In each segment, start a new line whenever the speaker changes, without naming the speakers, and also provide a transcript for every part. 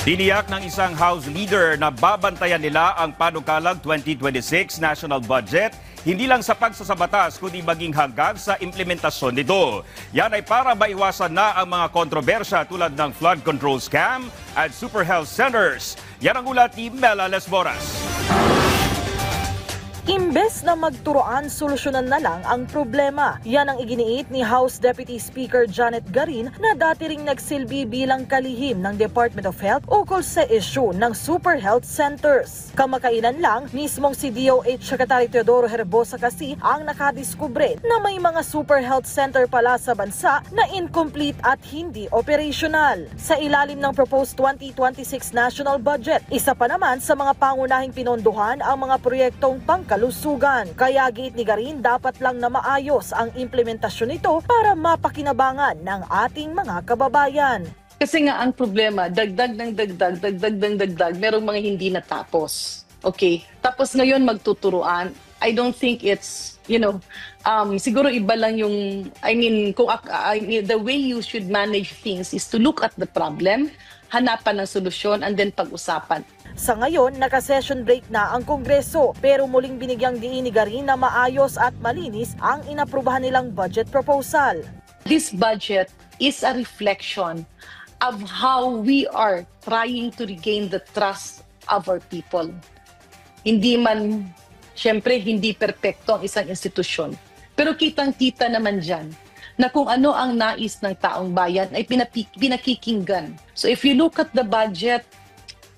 Tiniyak ng isang House leader na babantayan nila ang panukalang 2026 national budget, hindi lang sa pagsasabatas kundi maging hanggang sa implementasyon nito. Yan ay para maiwasan na ang mga kontrobersya tulad ng flood control scam at super health centers. Yan ang ulat ni Mela Lesboras.
Imbes na magturoan, solusyonan na lang ang problema. Yan ang iginiit ni House Deputy Speaker Janet Garin na dati ring nagsilbi bilang kalihim ng Department of Health ukol sa issue ng super health centers. Kamakailan lang, mismong si DOH Secretary Teodoro Herbosa kasi ang nakadiskubre na may mga super health center pala sa bansa na incomplete at hindi operational. Sa ilalim ng proposed 2026 national budget, isa pa naman sa mga pangunahing pinondohan ang mga proyektong pangkalusugan. Kaya giit ni Garin, dapat lang na maayos ang implementasyon nito para mapakinabangan ng ating mga kababayan.
Kasi nga ang problema, dagdag ng dagdag, merong mga hindi natapos. Okay? Tapos ngayon magtuturuan. I don't think it's, siguro iba lang yung, the way you should manage things is to look at the problem, hanapan ng solusyon, and then pag-usapan.
Sa ngayon, naka-session break na ang Kongreso pero muling binigyang diin ni Garin na maayos at malinis ang inaprubahan nilang budget proposal.
This budget is a reflection of how we are trying to regain the trust of our people. Hindi man, syempre, hindi perpekto ang isang institusyon. Pero kitang-kita naman dyan na kung ano ang nais ng taong bayan ay pinakikinggan. So if you look at the budget,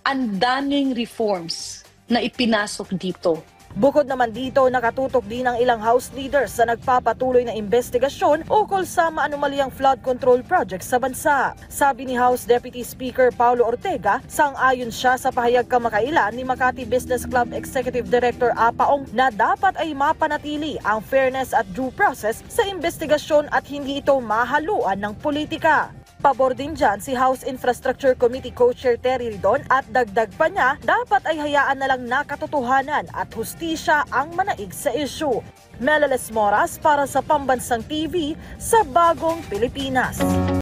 ang daming reforms na ipinasok dito.
Bukod naman dito, nakatutok din ang ilang House leaders sa nagpapatuloy na investigasyon ukol sa maanumalyang flood control project sa bansa. Sabi ni House Deputy Speaker Paulo Ortega, sang-ayon siya sa pahayag kamakailan ni Makati Business Club Executive Director Apaong na dapat ay mapanatili ang fairness at due process sa investigasyon at hindi ito mahaluan ng politika. Pabor din dyan si House Infrastructure Committee Co-Chair Terry Ridon at dagdag pa niya, dapat ay hayaan na lang na katotohanan at hustisya ang manaig sa issue. Mela Lesboras para sa Pambansang TV sa Bagong Pilipinas.